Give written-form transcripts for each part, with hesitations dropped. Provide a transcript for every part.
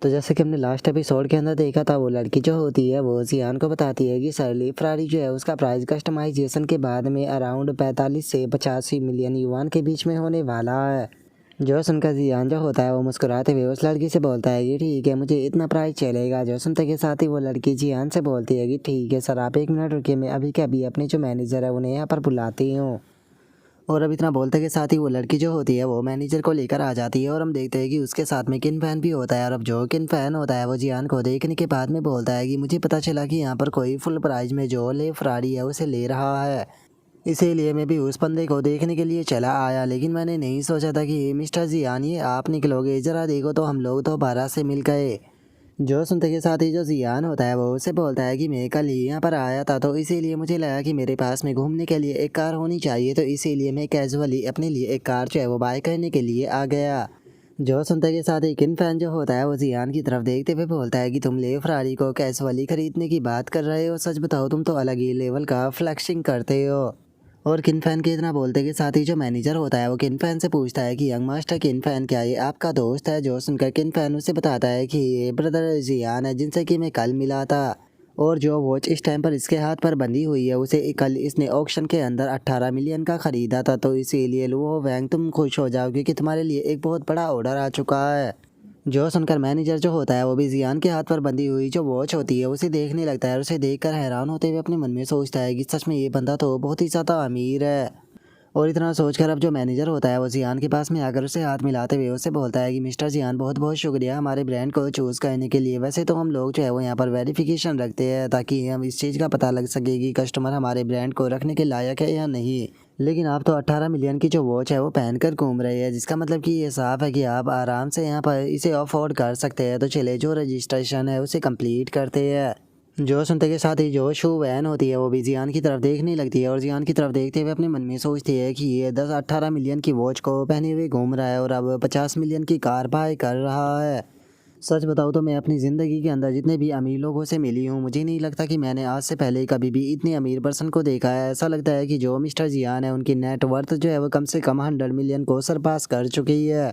तो जैसे कि हमने लास्ट एपिसोड के अंदर देखा था, वो लड़की जो होती है वो जियान को बताती है कि सरली फरारी जो है उसका प्राइस कस्टमाइजेशन के बाद में अराउंड 45 से 85 मिलियन युआन के बीच में होने वाला है। जो सुनकर जियान जो होता है वो मुस्कुराते हुए उस लड़की से बोलता है कि ठीक है, मुझे इतना प्राइस चलेगा। जो सुनते के साथ ही वो लड़की जियान से बोलती है कि ठीक है सर, आप 1 मिनट रुकिए, मैं अभी के अभी अपने जो मैनेजर है उन्हें यहाँ पर बुलाती हूँ। और अब इतना बोलते के साथ ही वो लड़की जो होती है वो मैनेजर को लेकर आ जाती है और हम देखते हैं कि उसके साथ में किन फैन भी होता है। और अब जो किन फैन होता है वो जियान को देखने के बाद में बोलता है कि मुझे पता चला कि यहाँ पर कोई फुल प्राइस में जो ले फरारी है उसे ले रहा है, इसीलिए मैं भी उस बंदे को देखने के लिए चला आया। लेकिन मैंने नहीं सोचा था कि मिस्टर जियान ये आप निकलोगे, ज़रा देखो तो हम लोग तो 12 से मिल गए। जो सुनते के साथ ही जो जियान होता है वो उसे बोलता है कि मैं कल ही यहाँ पर आया था, तो इसीलिए मुझे लगा कि मेरे पास में घूमने के लिए एक कार होनी चाहिए, तो इसीलिए मैं कैजुअली अपने लिए एक कार जो है वो बाय करने के लिए आ गया। जो सुनते के साथ ही किन फैन जो होता है वो जियान की तरफ देखते हुए बोलता है कि तुम ले फरारी को कैजुअली खरीदने की बात कर रहे हो, सच बताओ तुम तो अलग ही लेवल का फ्लैक्सिंग करते हो। और किन फैन के इतना बोलते के साथ ही जो मैनेजर होता है वो किन फैन से पूछता है कि यंग मास्टर किन फैन, क्या ये आपका दोस्त है? जो सुनकर किन फैन उसे बताता है कि ये ब्रदर जियान है जिनसे कि मैं कल मिला था। और जो वॉच इस टाइम पर इसके हाथ पर बंधी हुई है उसे कल इसने ऑक्शन के अंदर 18 मिलियन का खरीदा था, तो इसीलिए लो वैंग तुम खुश हो जाओ क्योंकि तुम्हारे लिए एक बहुत बड़ा ऑर्डर आ चुका है। जो सुनकर मैनेजर जो होता है वो भी जियान के हाथ पर बंधी हुई जो वॉच होती है उसे देखने लगता है और उसे देखकर हैरान होते हुए अपने मन में सोचता है कि सच में ये बंदा तो बहुत ही ज़्यादा अमीर है। और इतना सोचकर अब जो मैनेजर होता है वो जियान के पास में आकर उसे हाथ मिलाते हुए उससे बोलता है कि मिस्टर जियान, बहुत बहुत शुक्रिया हमारे ब्रांड को चूज़ करने के लिए। वैसे तो हम लोग जो है वो यहाँ पर वेरिफिकेशन रखते हैं ताकि हम इस चीज़ का पता लग सके कि कस्टमर हमारे ब्रांड को रखने के लायक है या नहीं, लेकिन आप तो 18 मिलियन की जो वॉच है वो पहन कर घूम रहे हैं, जिसका मतलब कि ये साफ है कि आप आराम से यहाँ पर इसे अफोर्ड कर सकते हैं। तो चले जो रजिस्ट्रेशन है उसे कंप्लीट करते हैं। जो सुनते के साथ ही जो शू वैन होती है वो भी जियान की तरफ देखने लगती है और जियान की तरफ देखते हुए अपने मन में सोचती है कि ये 10-18 मिलियन की वॉच को पहने हुए घूम रहा है और अब 50 मिलियन की कार बाय कर रहा है। सच बताऊँ तो मैं अपनी ज़िंदगी के अंदर जितने भी अमीर लोगों से मिली हूँ, मुझे नहीं लगता कि मैंने आज से पहले कभी भी इतने अमीर पर्सन को देखा है। ऐसा लगता है कि जो मिस्टर जियान है उनकी नेट वर्थ जो है वो कम से कम 100 मिलियन को सरपास कर चुकी है।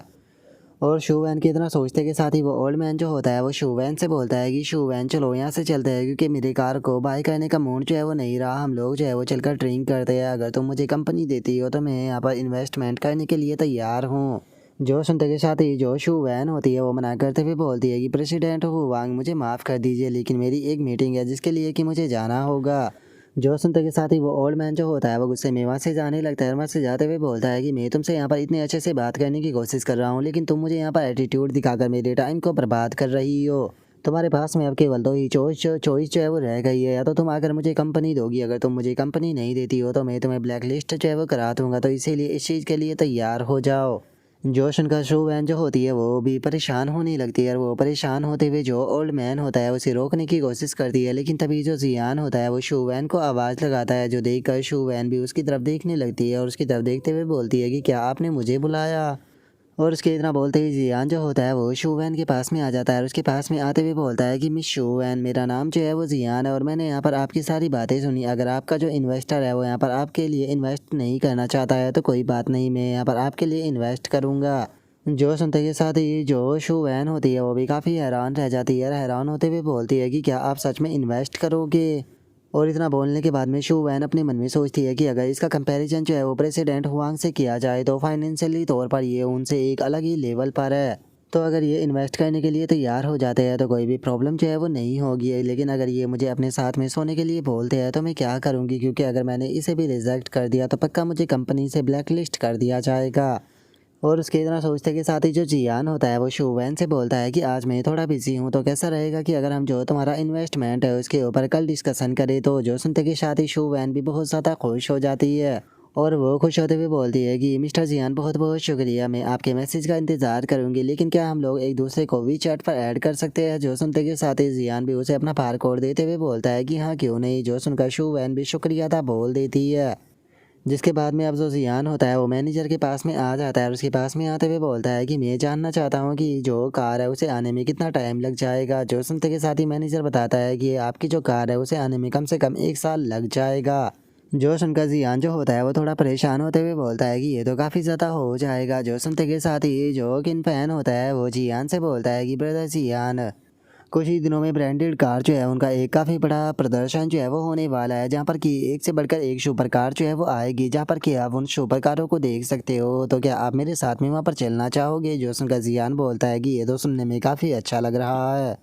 और शूवैन के इतना सोचते के साथ ही वो ओल्ड मैन जो होता है वो शूवैन से बोलता है कि शूवैन चलो यहाँ से चलते हैं, क्योंकि मेरी कार को बाय करने का मूड जो है वो नहीं रहा। हम लोग जो है वो चलकर ड्रिंक करते हैं, अगर तुम मुझे कंपनी देती हो तो मैं यहाँ पर इन्वेस्टमेंट करने के लिए तैयार हूँ। जो सुनते के साथ ही जो शूवैन होती है वो मना करते हुए बोलती है कि प्रेसिडेंट हुआंग, मुझे माफ़ कर दीजिए लेकिन मेरी एक मीटिंग है जिसके लिए कि मुझे जाना होगा। जो सुनते के साथ ही वो ओल्ड मैन जो होता है वो गुस्से में वहाँ से जाने लगता है और वहाँ से जाते हुए बोलता है कि मैं तुमसे यहाँ पर इतने अच्छे से बात करने की कोशिश कर रहा हूँ, लेकिन तुम मुझे यहाँ पर एटीट्यूड दिखाकर मेरे टाइम को बर्बाद कर रही हो। तुम्हारे पास में अब केवल दो ही चॉइस जो है वो रह गई है, या तो तुम आकर मुझे कंपनी दोगी, अगर तुम मुझे कंपनी नहीं देती हो तो मैं तुम्हें ब्लैक लिस्ट जो है वो करा दूंगा, तो इसीलिए इस चीज़ के लिए तैयार हो जाओ। जो उनका शो वैन जो होती है वो भी परेशान होने लगती है और वो परेशान होते हुए जो ओल्ड मैन होता है उसे रोकने की कोशिश करती है, लेकिन तभी जो जियान होता है वो शो वैन को आवाज़ लगाता है, जो देखकर शो वैन भी उसकी तरफ देखने लगती है और उसकी तरफ देखते हुए बोलती है कि क्या आपने मुझे बुलाया? और उसके इतना बोलते ही जियान जो होता है वो शूवैन के पास में आ जाता है और उसके पास में आते हुए बोलता है कि मिस शूवैन, मेरा नाम जो है वो जियान है और मैंने यहाँ पर आपकी सारी बातें सुनी। अगर आपका जो इन्वेस्टर है वो यहाँ पर आपके लिए इन्वेस्ट नहीं करना चाहता है तो कोई बात नहीं, मैं यहाँ पर आपके लिए इन्वेस्ट करूँगा। जो सुनते के साथ ही जो शूवैन होती है वो भी काफ़ी हैरान रह जाती है और हैरान होते हुए बोलती है कि क्या आप सच में इन्वेस्ट करोगे? और इतना बोलने के बाद में शू वैन अपने मन में सोचती है कि अगर इसका कंपैरिजन जो है वो प्रेसिडेंट हुआंग से किया जाए तो फाइनेंशियली तौर पर ये उनसे एक अलग ही लेवल पर है। तो अगर ये इन्वेस्ट करने के लिए तैयार हो जाते हैं तो कोई भी प्रॉब्लम जो है वो नहीं होगी, लेकिन अगर ये मुझे अपने साथ में सोने के लिए बोलते हैं तो मैं क्या करूँगी, क्योंकि अगर मैंने इसे भी रिजेक्ट कर दिया तो पक्का मुझे कंपनी से ब्लैक लिस्ट कर दिया जाएगा। और उसके इतना सोचते के साथ ही जो जियान होता है वो शूवैन से बोलता है कि आज मैं थोड़ा बिजी हूँ, तो कैसा रहेगा कि अगर हम जो तुम्हारा इन्वेस्टमेंट है उसके ऊपर कल डिस्कशन करें। तो जो सुनते के साथ ही शूवैन भी बहुत ज़्यादा खुश हो जाती है और वो खुश होते हुए बोलती है कि मिस्टर जियान, बहुत बहुत शुक्रिया, मैं आपके मैसेज का इंतज़ार करूँगी, लेकिन क्या हम लोग एक दूसरे को वी चैट पर ऐड कर सकते हैं? जो सुनते के साथ ही जियान भी उसे अपना बारकोड देते हुए बोलता है कि हाँ क्यों नहीं। जो सुनकर शूवैन भी शुक्रिया था बोल देती है, जिसके बाद में अब जो जियान होता है वो मैनेजर के पास में आ जाता है और उसके पास में आते हुए बोलता है कि मैं जानना चाहता हूँ कि जो कार है उसे आने में कितना टाइम लग जाएगा। जो सुनते के साथ ही मैनेजर बताता है कि आपकी जो कार है उसे आने में कम से कम 1 साल लग जाएगा। जो सुनकर जियान जो होता है वो थोड़ा परेशान होते हुए बोलता है कि ये तो काफ़ी ज़्यादा हो जाएगा। जो सुनते के साथ ही जो किन फैन होता है वो जियान से बोलता है कि ब्रदर जियान, कुछ ही दिनों में ब्रांडेड कार जो है उनका एक काफ़ी बड़ा प्रदर्शन जो है वो होने वाला है, जहाँ पर कि एक से बढ़कर एक सुपर कार जो है वो आएगी, जहाँ पर कि आप उन सुपर कारों को देख सकते हो। तो क्या आप मेरे साथ में वहाँ पर चलना चाहोगे? जो सुनकर जियान बोलता है कि ये तो सुनने में काफ़ी अच्छा लग रहा है।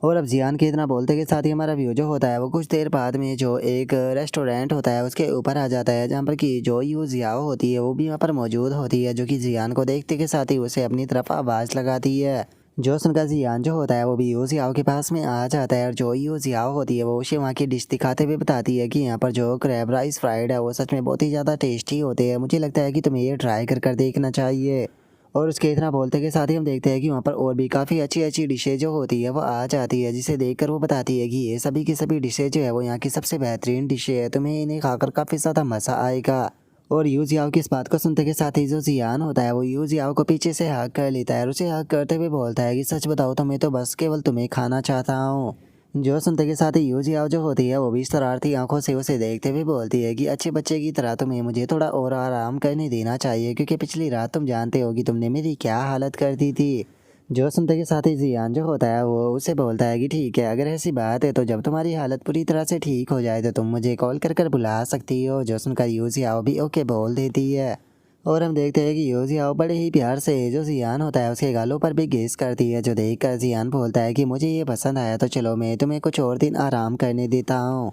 और अब जियान के इतना बोलते के साथ ही हमारा व्यू जो होता है वो कुछ देर बाद में जो एक रेस्टोरेंट होता है उसके ऊपर आ जाता है, जहाँ पर कि जो यू जियाओ होती है वो भी वहाँ पर मौजूद होती है, जो कि जियान को देखते के साथ ही उसे अपनी तरफ आवाज़ लगाती है। जो सुनकर जियान जो होता है वो भी यू जियाओ के पास में आ जाता है, और जो यू जियाओ होती है वो उसे वहाँ की डिश दिखाते हुए बताती है कि यहाँ पर जो क्रैब राइस फ्राइड है वो सच में बहुत ही ज़्यादा टेस्टी होते हैं, मुझे लगता है कि तुम्हें ये ट्राई कर देखना चाहिए। और उसके इतना बोलते के साथ ही हम देखते हैं कि वहाँ पर और भी काफ़ी अच्छी अच्छी डिशेज जो होती है वो आ जाती है, जिसे देखकर वो बताती है कि ये सभी की सभी डिशेज जो है वो यहाँ की सबसे बेहतरीन डिशे है, तुम्हें इन्हें खाकर काफ़ी ज़्यादा मज़ा आएगा। और यू जियाओ की इस बात को सुनते के साथ ही जो जियान होता है वो यू जियाओ को पीछे से हक कर लेता है, और उसे हक करते हुए बोलता है कि सच बताओ तो मैं तो बस केवल तुम्हें खाना चाहता हूँ। जो सुनते के साथ ही यू जियाओ जो होती है वो भी शरारती आंखों से उसे देखते हुए बोलती है कि अच्छे बच्चे की तरह तुम्हें मुझे थोड़ा और आराम करने देना चाहिए, क्योंकि पिछली रात तुम जानते हो कि तुमने मेरी क्या हालत कर दी थी। जो सुनते के साथ ही जियान जो होता है वो उसे बोलता है कि ठीक है, अगर ऐसी बात है तो जब तुम्हारी हालत पूरी तरह से ठीक हो जाए तो तुम मुझे कॉल कर बुला सकती हो। जो सुनकर यू जियाओ भी ओके बोल देती है। और हम देखते हैं कि यू जियाओ बड़े ही प्यार से जो जियान होता है उसके गालों पर भी गेस करती है, जो देखकर जियान बोलता है कि मुझे ये पसंद आया, तो चलो मैं तुम्हें कुछ और दिन आराम करने देता हूँ।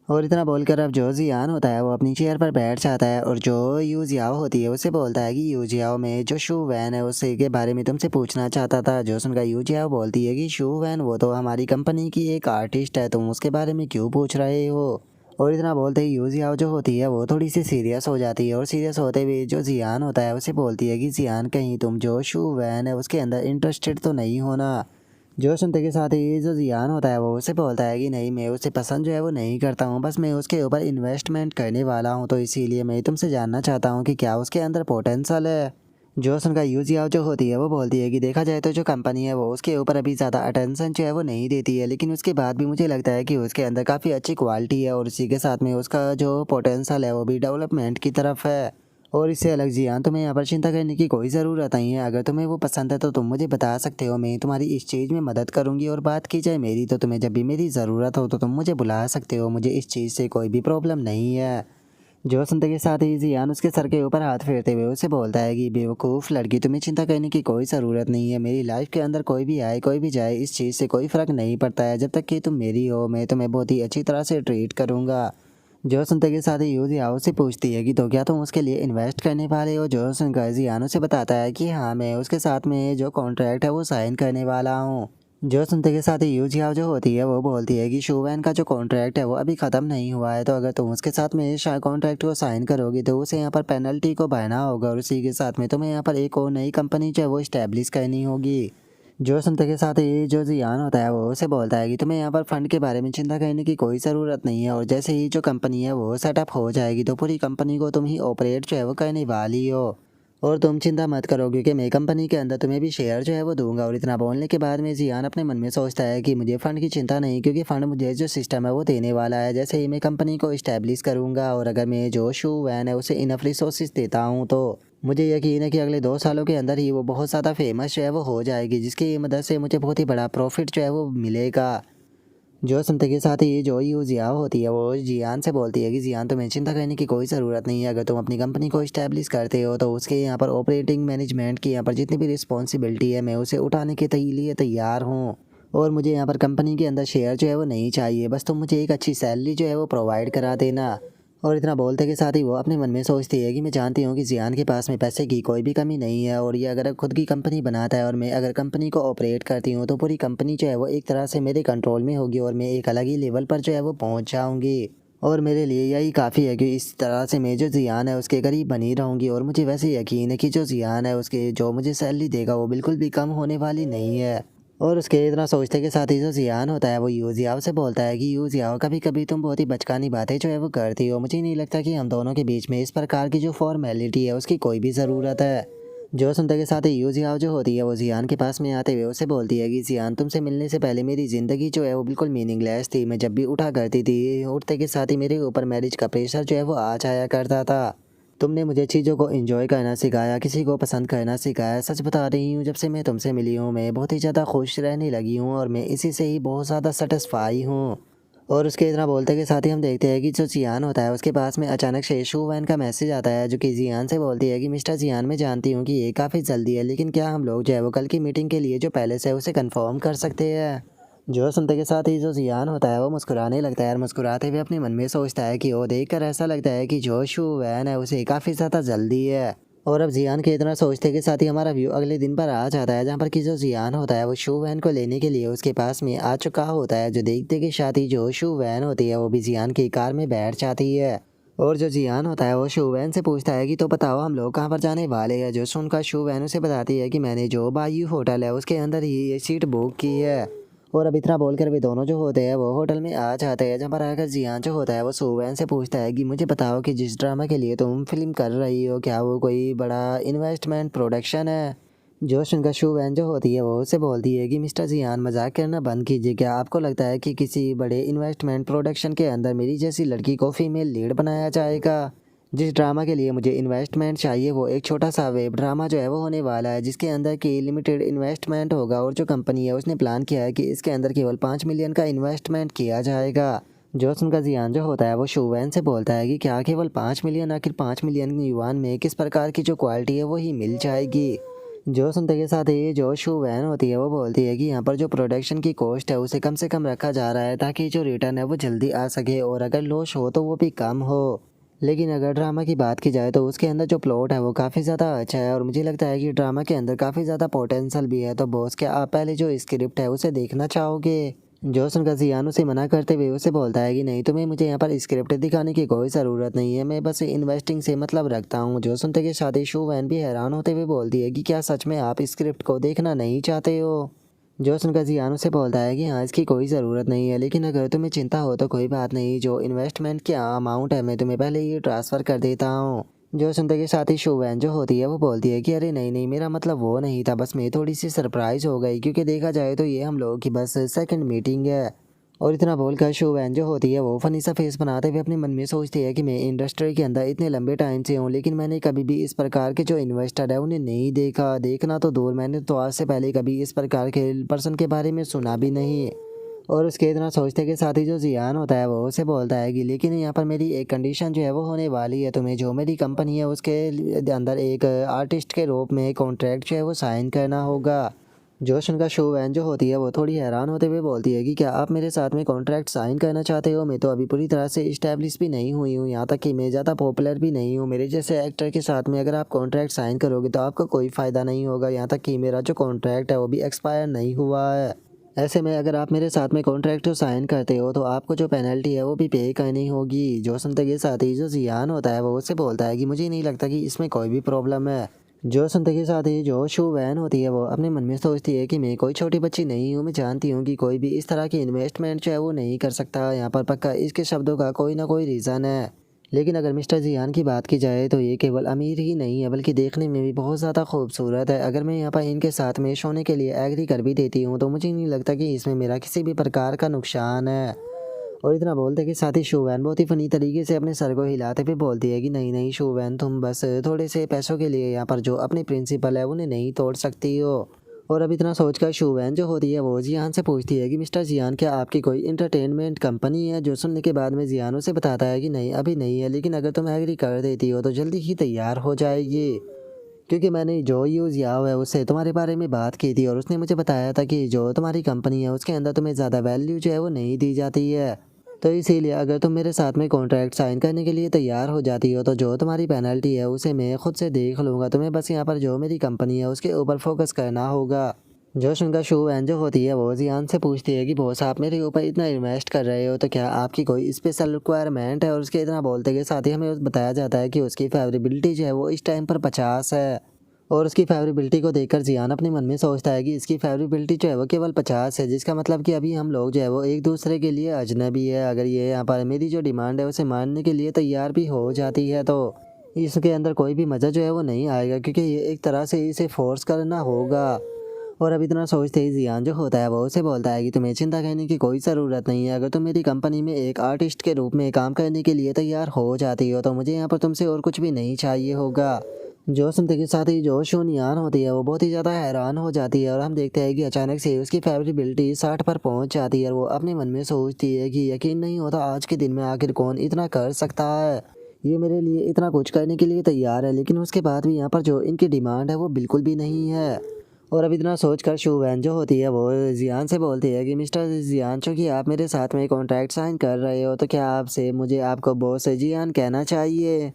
और इतना बोलकर अब जो जियान होता है वो अपनी चेयर पर बैठ जाता है, और जो यू जियाओ होती है उसे बोलता है कि यू जियाओ, मैं जो शू वैन है उससे के बारे में तुमसे पूछना चाहता था। जो सुनकर यू जियाओ बोलती है कि शू वैन वो तो हमारी कंपनी की एक आर्टिस्ट है, तुम उसके बारे में क्यों पूछ रहे हो? और इतना बोलते ही यू जियाओ जो होती है वो थोड़ी सी सीरियस हो जाती है, और सीरियस होते हुए जो जियान होता है उसे बोलती है कि जियान, कहीं तुम जो शू वैन है उसके अंदर इंटरेस्टेड तो नहीं होना? जो सुनते के साथ ही जो जियान होता है वो उसे बोलता है कि नहीं, मैं उसे पसंद जो है वो नहीं करता हूँ, बस मैं उसके ऊपर इन्वेस्टमेंट करने वाला हूँ, तो इसीलिए मैं तुमसे जानना चाहता हूँ कि क्या उसके अंदर पोटेंशियल है। जो सुनकर यू जियाओ जो होती है वो बोलती है कि देखा जाए तो जो कंपनी है वो उसके ऊपर अभी ज़्यादा अटेंशन जो है वो नहीं देती है, लेकिन उसके बाद भी मुझे लगता है कि उसके अंदर काफ़ी अच्छी क्वालिटी है, और उसी के साथ में उसका जो पोटेंशियल है वो भी डेवलपमेंट की तरफ है। और इससे अलग जियान, तुम्हें यहाँ पर चिंता करने की कोई ज़रूरत नहीं है, अगर तुम्हें वो पसंद है तो तुम मुझे बता सकते हो, मैं तुम्हारी इस चीज़ में मदद करूँगी। और बात की जाए मेरी, तो तुम्हें जब भी मेरी ज़रूरत हो तो तुम मुझे बुला सकते हो, मुझे इस चीज़ से कोई भी प्रॉब्लम नहीं है। जो सुनते के साथ ही जियान उसके सर के ऊपर हाथ फेरते हुए उसे बोलता है कि बेवकूफ़ लड़की, तुम्हें चिंता करने की कोई ज़रूरत नहीं है, मेरी लाइफ के अंदर कोई भी आए कोई भी जाए इस चीज़ से कोई फ़र्क नहीं पड़ता है, जब तक कि तुम मेरी हो मैं तुम्हें बहुत ही अच्छी तरह से ट्रीट करूँगा। जो सुनते के साथ ही यू जियाओ से पूछती है कि तो क्या तुम उसके लिए इन्वेस्ट करने वाले हो? जो सुनकर जियान उसे बताता है कि हाँ, मैं उसके साथ में जो कॉन्ट्रैक्ट है वो साइन करने वाला हूँ। जो सुनते के साथ ही यू जियाओ जो होती है वो बोलती है कि शूवैन का जो कॉन्ट्रैक्ट है वो अभी ख़त्म नहीं हुआ है, तो अगर तुम उसके साथ में कॉन्ट्रैक्ट को साइन करोगी तो उसे यहाँ पर पेनल्टी को भरना होगा, और उसी के साथ में तुम्हें यहाँ पर एक और नई कंपनी जो है वो इस्टेब्लिश करनी होगी। जो सुनते के साथ ही जो जियान होता है वो उसे बोलता है कि तुम्हें यहाँ पर फंड के बारे में चिंता करने की कोई ज़रूरत नहीं है, और जैसे ही जो कंपनी है वो सेटअप हो जाएगी तो पूरी कंपनी को तुम ही ऑपरेट जो है वो करने वाली हो। और तुम चिंता मत करो, क्योंकि मैं कंपनी के अंदर तुम्हें भी शेयर जो है वो दूंगा। और इतना बोलने के बाद में जियान अपने मन में सोचता है कि मुझे फ़ंड की चिंता नहीं, क्योंकि फ़ंड मुझे जो सिस्टम है वो देने वाला है, जैसे ही मैं कंपनी को इस्टेब्लिश करूँगा, और अगर मैं जो शू वैन है उसे इनफ रिसोर्सेज देता हूँ तो मुझे यकीन है कि अगले 2 सालों के अंदर ही वो बहुत ज़्यादा फेमस जो है वो हो जाएगी, जिसकी मदद से मुझे बहुत ही बड़ा प्रॉफिट जो है वो मिलेगा। जो सुनते के साथ ही जो यू जियाओ होती है वो जियान से बोलती है कि जियान, तुम्हें चिंता करने की कोई ज़रूरत नहीं है, अगर तुम अपनी कंपनी को इस्टेब्लिश करते हो तो उसके यहाँ पर ऑपरेटिंग मैनेजमेंट की यहाँ पर जितनी भी रिस्पॉन्सिबिलिटी है मैं उसे उठाने के लिए तैयार हूँ। और मुझे यहाँ पर कंपनी के अंदर शेयर जो है वो नहीं चाहिए, बस तुम मुझे एक अच्छी सैलरी जो है वो प्रोवाइड करा देना। और इतना बोलते के साथ ही वो अपने मन में सोचती है कि मैं जानती हूँ कि जियान के पास में पैसे की कोई भी कमी नहीं है, और ये अगर खुद की कंपनी बनाता है और मैं अगर कंपनी को ऑपरेट करती हूँ तो पूरी कंपनी जो है वो एक तरह से मेरे कंट्रोल में होगी, और मैं एक अलग ही लेवल पर जो है वो पहुँच जाऊँगी। और मेरे लिए यही काफ़ी है कि इस तरह से मैं जो जियान है उसके करीब बनी रहूँगी, और मुझे वैसे यकीन है कि जो जियान है उसके जो मुझे सैलरी देगा वो बिल्कुल भी कम होने वाली नहीं है। और उसके इतना सोचते के साथ ही जो जियान होता है वो यू जियाओ से बोलता है कि यू जियाओ, कभी कभी तुम बहुत ही बचकानी बातें जो है वो करती हो, मुझे नहीं लगता कि हम दोनों के बीच में इस प्रकार की जो फॉर्मेलिटी है उसकी कोई भी ज़रूरत है। जो सुनते के साथ ही यू जियाओ जो होती है वो जियान के पास में आते हुए उसे बोलती है कि जियान, तुमसे मिलने से पहले मेरी ज़िंदगी जो है वो बिल्कुल मीनिंगलेस थी। मैं जब भी उठा करती थी, उठते के साथ ही मेरे ऊपर मैरिज का प्रेशर जो है वो आ जाया करता था। तुमने मुझे चीज़ों को एंजॉय करना सिखाया, किसी को पसंद करना सिखाया। सच बता रही हूँ, जब से मैं तुमसे मिली हूँ मैं बहुत ही ज़्यादा खुश रहने लगी हूँ और मैं इसी से ही बहुत ज़्यादा सेटिस्फाई हूँ। और उसके इतना बोलते के साथ ही हम देखते हैं कि जो जियान होता है उसके पास में अचानक से शू वैन का मैसेज आता है, जो कि जियान से बोलती है कि मिस्टर जियान, मैं जानती हूँ कि ये काफ़ी जल्दी है, लेकिन क्या हम लोग जो है वो कल की मीटिंग के लिए जो पैलेस है उसे कंफर्म कर सकते हैं। जो सुनते के साथ ही जो जियान होता है वो मुस्कुराने लगता है और मुस्कुराते हुए अपने मन में सोचता है कि वो देखकर ऐसा लगता है कि जो शू वैन है उसे काफ़ी ज़्यादा जल्दी है। और अब जियान के इतना सोचते के साथ ही हमारा व्यू अगले दिन पर आ जाता है, जहाँ पर कि जो जियान होता है वो शू वैन को लेने के लिए उसके पास में आ चुका होता है। जो देखते के साथ ही जो शू वैन होती है वो भी जियान की कार में बैठ जाती है। और जो जियान होता है वो शू वैन से पूछता है कि तो बताओ हम लोग कहाँ पर जाने वाले हैं। जो सुनकर शू वैन उसे बताती है कि मैंने जो बायू होटल है उसके अंदर ही ये सीट बुक की है। और अब इतना बोलकर भी दोनों जो होते हैं वो होटल में आ जाते हैं, जहाँ पर आकर जियान जो होता है वो सुवैन से पूछता है कि मुझे बताओ कि जिस ड्रामा के लिए तुम फिल्म कर रही हो क्या वो कोई बड़ा इन्वेस्टमेंट प्रोडक्शन है। जो सुनकर सुवैन जो होती है वो उससे बोलती है कि मिस्टर जियान, मजाक करना बंद कीजिए। क्या आपको लगता है कि किसी बड़े इन्वेस्टमेंट प्रोडक्शन के अंदर मेरी जैसी लड़की को फीमेल लीड बनाया जाएगा? जिस ड्रामा के लिए मुझे इन्वेस्टमेंट चाहिए वो एक छोटा सा वेब ड्रामा जो है वो होने वाला है, जिसके अंदर की लिमिटेड इन्वेस्टमेंट होगा। और जो कंपनी है उसने प्लान किया है कि इसके अंदर केवल 5 मिलियन का इन्वेस्टमेंट किया जाएगा। जो उनका जियान जो होता है वो शुवैन से बोलता है कि क्या केवल 5 मिलियन? आखिर 5 मिलियन युवान में किस प्रकार की जो क्वालिटी है वही मिल जाएगी। जो सुनते के साथ ही जो शुवैन होती है वो बोलती है कि यहाँ पर जो प्रोडक्शन की कॉस्ट है उसे कम से कम रखा जा रहा है, ताकि जो रिटर्न है वो जल्दी आ सके और अगर लॉस हो तो वो भी कम हो। लेकिन अगर ड्रामा की बात की जाए तो उसके अंदर जो प्लॉट है वो काफ़ी ज़्यादा अच्छा है और मुझे लगता है कि ड्रामा के अंदर काफ़ी ज़्यादा पोटेंशियल भी है। तो बॉस, क्या आप पहले जो स्क्रिप्ट है उसे देखना चाहोगे? जो सुनकर जियान उसे मना करते हुए उसे बोलता है कि नहीं, तुम्हें मुझे यहाँ पर स्क्रिप्ट दिखाने की कोई ज़रूरत नहीं है, मैं बस इन्वेस्टिंग से मतलब रखता हूँ। जो सुनते के साथ ही शू वैन भी हैरान होते हुए बोलती है कि क्या सच में आप स्क्रिप्ट को देखना नहीं चाहते हो? जो सुनकर जियान उसे बोलता है कि हाँ, इसकी कोई ज़रूरत नहीं है, लेकिन अगर तुम्हें चिंता हो तो कोई बात नहीं, जो इन्वेस्टमेंट की अमाउंट है मैं तुम्हें पहले ही ट्रांसफ़र कर देता हूँ। जो सुनते के साथ ही शुवैन जो होती है वो बोलती है कि अरे नहीं नहीं, मेरा मतलब वो नहीं था, बस मैं थोड़ी सी सरप्राइज़ हो गई, क्योंकि देखा जाए तो ये हम लोगों की बस सेकंड मीटिंग है। और इतना बोलकर शुवैन जो होती है वो फनी सा फेस बनाते हुए अपने मन में सोचती है कि मैं इंडस्ट्री के अंदर इतने लंबे टाइम से हूँ, लेकिन मैंने कभी भी इस प्रकार के जो इन्वेस्टर है उन्हें नहीं देखा। देखना तो दूर, मैंने तो आज से पहले कभी इस प्रकार के पर्सन के बारे में सुना भी नहीं। और उसके इतना सोचते के साथ ही जो जियान होता है वो उसे बोलता है कि लेकिन यहाँ पर मेरी एक कंडीशन जो है वो होने वाली है, तुम्हें जो मेरी कंपनी है उसके अंदर एक आर्टिस्ट के रूप में कॉन्ट्रैक्ट जो है वो साइन करना होगा। जोश उनका शो वैन जो होती है वो थोड़ी हैरान होते हुए बोलती है कि क्या आप मेरे साथ में कॉन्ट्रैक्ट साइन करना चाहते हो? मैं तो अभी पूरी तरह से इस्टेब्लिश भी नहीं हुई हूँ, यहाँ तक कि मैं ज़्यादा पॉपुलर भी नहीं हूँ। मेरे जैसे एक्टर के साथ में अगर आप कॉन्ट्रैक्ट साइन करोगे तो आपको कोई फ़ायदा नहीं होगा, यहाँ तक कि मेरा जो कॉन्ट्रैक्ट है वो भी एक्सपायर नहीं हुआ है। ऐसे में अगर आप मेरे साथ में कॉन्ट्रैक्ट तो साइन करते हो तो आपको जो पेनल्टी है वो भी पे करनी होगी। जो सुनते के साथ ही जो जियान होता है वो उससे बोलता है कि मुझे नहीं लगता कि इसमें कोई भी प्रॉब्लम है। जो सुनते के साथ ही जो शू वैन होती है वो अपने मन में सोचती है कि मैं कोई छोटी बच्ची नहीं हूँ, मैं जानती हूँ कि कोई भी इस तरह की इन्वेस्टमेंट जो है वो नहीं कर सकता। यहाँ पर पक्का इसके शब्दों का कोई ना कोई रीज़न है। लेकिन अगर मिस्टर जियान की बात की जाए तो ये केवल अमीर ही नहीं है बल्कि देखने में भी बहुत ज़्यादा खूबसूरत है। अगर मैं यहाँ पर इनके साथ में सोने के लिए एग्री कर भी देती हूँ तो मुझे नहीं लगता कि इसमें मेरा किसी भी प्रकार का नुकसान है। और इतना बोलते कि साथ ही शोवैन बहुत ही फनी तरीके से अपने सर को हिलाते हुए बोलती है कि नहीं नहीं शोवैन, तुम बस थोड़े से पैसों के लिए यहाँ पर जो अपने प्रिंसिपल है उन्हें नहीं तोड़ सकती हो। और अब इतना सोचकर शोवैन जो होती है वो जियान से पूछती है कि मिस्टर जियान, क्या आपकी कोई इंटरटेनमेंट कंपनी है? जो सुनने के बाद में जियान उसे बताता है कि नहीं अभी नहीं है, लेकिन अगर तुम एग्री कर देती हो तो जल्दी ही तैयार हो जाएगी। क्योंकि मैंने जो यूज़ याव है उससे तुम्हारे बारे में बात की थी और उसने मुझे बताया था कि जो तुम्हारी कंपनी है उसके अंदर तुम्हें ज़्यादा वैल्यू जो है वो नहीं दी जाती है। तो इसीलिए अगर तुम मेरे साथ में कॉन्ट्रैक्ट साइन करने के लिए तैयार हो जाती हो तो जो तुम्हारी पेनल्टी है उसे मैं खुद से देख लूँगा। तुम्हें बस यहाँ पर जो मेरी कंपनी है उसके ऊपर फोकस करना होगा। जो उनका शो वैन जो होती है वो जियान से पूछती है कि बॉस, आप मेरे ऊपर इतना इन्वेस्ट कर रहे हो तो क्या आपकी कोई स्पेशल रिक्वायरमेंट है? और उसके इतना बोलते के साथ ही हमें बताया जाता है कि उसकी फेवरेबिलिटी जो है वो इस टाइम पर 50 है। और उसकी फेवरेबिलिटी को देखकर जियान अपने मन में सोचता है कि इसकी फेवरेबिलिटी जो है वो केवल 50 है, जिसका मतलब कि अभी हम लोग जो है वो एक दूसरे के लिए अजनबी है। अगर ये यहाँ पर मेरी जो डिमांड है उसे मानने के लिए तैयार भी हो जाती है तो इसके अंदर कोई भी मज़ा जो है वो नहीं आएगा, क्योंकि ये एक तरह से इसे फोर्स करना होगा। और अब इतना सोचते ही जियान जो होता है वो उसे बोलता है कि तुम्हें चिंता करने की कोई ज़रूरत नहीं है। अगर तुम मेरी कंपनी में एक आर्टिस्ट के रूप में काम करने के लिए तैयार हो जाती हो तो मुझे यहाँ पर तुमसे और कुछ भी नहीं चाहिए होगा। जो सुनते के साथ ही जो शूनियान होती है वो बहुत ही ज़्यादा हैरान हो जाती है, और हम देखते हैं कि अचानक से उसकी फेवरेबिलिटी 60 पर पहुंच जाती है। और वो अपने मन में सोचती है कि यकीन नहीं होता आज के दिन में आखिर कौन इतना कर सकता है। ये मेरे लिए इतना कुछ करने के लिए तैयार है, लेकिन उसके बाद भी यहाँ पर जो इनकी डिमांड है वो बिल्कुल भी नहीं है। और अब इतना सोचकर शू वैन जो होती है वो जियान से बोलती है कि मिस्टर जियान, चूँकि आप मेरे साथ में कॉन्ट्रैक्ट साइन कर रहे हो तो क्या आपसे मुझे आपको बॉस जियान कहना चाहिए।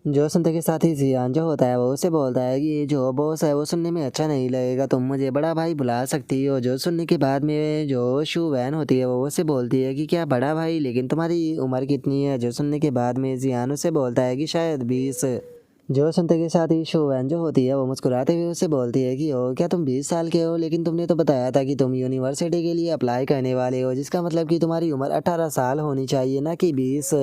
जो सुनते के साथ ही जियान जो होता है वो उसे बोलता है कि जो बॉस है वो सुनने में अच्छा नहीं लगेगा, तुम मुझे बड़ा भाई बुला सकती हो। जो सुनने के बाद में जो शू वैन होती है वो उसे बोलती है कि क्या बड़ा भाई, लेकिन तुम्हारी उम्र कितनी है। जो सुनने के बाद में जियान उसे बोलता है कि शायद 20। जो सुनते के साथ ही शू वैन जो होती है वो मुस्कुराते हुए उससे बोलती है कि ओ क्या तुम 20 साल के हो, लेकिन तुमने तो बताया था कि तुम यूनिवर्सिटी के लिए अप्लाई करने वाले हो, जिसका मतलब कि तुम्हारी उम्र 18 साल होनी चाहिए, ना कि 20।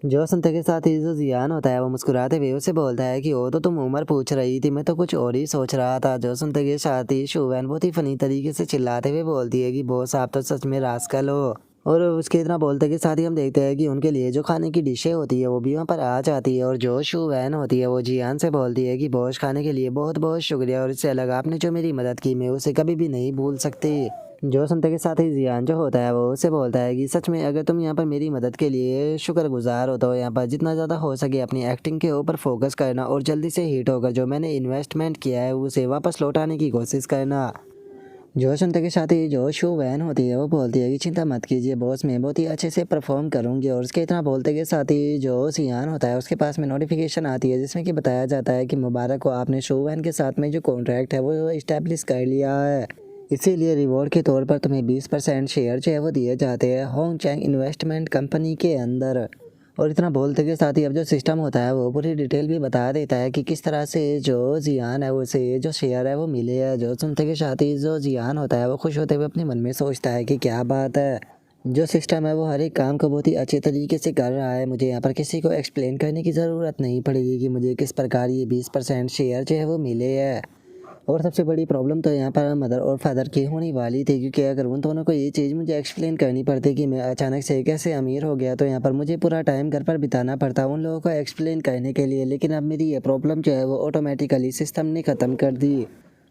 जो सुनते के साथ ही जो जियान होता है वो मुस्कुराते हुए उसे बोलता है कि ओ तो तुम उम्र पूछ रही थी, मैं तो कुछ और ही सोच रहा था। जो सुनते के साथ ही शू वैन बहुत ही फनी तरीके से चिल्लाते हुए बोलती है कि बॉस आप तो सच में रास्कल हो। और उसके इतना बोलते के साथ ही हम देखते हैं कि उनके लिए जो खाने की डिशें होती है वो भी वहाँ पर आ जाती है। और जो शू वैन होती है वो जियान से बोलती है कि बॉस खाने के लिए बहुत बहुत शुक्रिया, और इससे अलग आपने जो मेरी मदद की मैं उसे कभी भी नहीं भूल सकती। जो सुनते के साथ ही जियान जो होता है वो उसे बोलता है कि सच में अगर तुम यहाँ पर मेरी मदद के लिए शुक्रगुजार हो तो यहाँ पर जितना ज़्यादा हो सके अपनी एक्टिंग के ऊपर फोकस करना, और जल्दी से हिट होकर जो मैंने इन्वेस्टमेंट किया है उसे वापस लौटाने की कोशिश करना। जो सुनते के साथ ही जो शू वैन होती है वो बोलती है कि चिंता मत कीजिए बॉस, मैं बहुत ही अच्छे से परफॉर्म करूंगी। और उसके इतना बोलते के साथ ही जो सियान होता है उसके पास में नोटिफिकेशन आती है जिसमें कि बताया जाता है कि मुबारक को आपने शू वैन के साथ में जो कॉन्ट्रैक्ट है वो इस्टेब्लिश कर लिया है, इसीलिए रिवॉर्ड के तौर पर तुम्हें 20% शेयर जो है वो दिए जाते हैं होंग चैंग इन्वेस्टमेंट कंपनी के अंदर। और इतना बोलते के साथ ही अब जो सिस्टम होता है वो पूरी डिटेल भी बता देता है कि किस तरह से जो जियान है उसे जो शेयर है वो मिले है। जो सुनते के साथ ही जो जियान होता है वो खुश होते हुए अपने मन में सोचता है कि क्या बात है, जो सिस्टम है वो हर एक काम को बहुत ही अच्छे तरीके से कर रहा है, मुझे यहाँ पर किसी को एक्सप्लेन करने की ज़रूरत नहीं पड़ेगी कि मुझे किस प्रकार ये 20% शेयर जो है वो मिले है। और सबसे बड़ी प्रॉब्लम तो यहाँ पर मदर और फादर की होने वाली थी, क्योंकि अगर उन दोनों को ये चीज़ मुझे एक्सप्लेन करनी पड़ती कि मैं अचानक से कैसे अमीर हो गया तो यहाँ पर मुझे पूरा टाइम घर पर बिताना पड़ता उन लोगों को एक्सप्लेन करने के लिए। लेकिन अब मेरी ये प्रॉब्लम जो है वो ऑटोमेटिकली सिस्टम ने ख़त्म कर दी।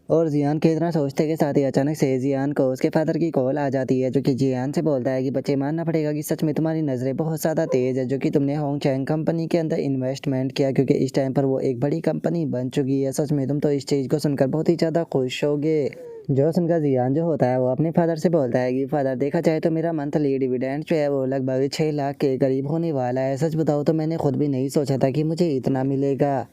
और जियान के इतना सोचते के साथ ही अचानक से जियान को उसके फादर की कॉल आ जाती है, जो कि जियान से बोलता है कि बच्चे मानना पड़ेगा कि सच में तुम्हारी नज़रें बहुत ज़्यादा तेज़ है, जो कि तुमने होंग चैंग कंपनी के अंदर इन्वेस्टमेंट किया, क्योंकि इस टाइम पर वो एक बड़ी कंपनी बन चुकी है। सच में तुम तो इस चीज़ को सुनकर बहुत ही ज़्यादा खुश होगे। जो सुनकर जियान जो होता है वो अपने फादर से बोलता है कि फादर देखा जाए तो मेरा मंथली डिविडेंड जो है वो लगभग 6 लाख के करीब होने वाला है। सच बताओ तो मैंने खुद भी नहीं सोचा था कि मुझे इतना मिलेगा।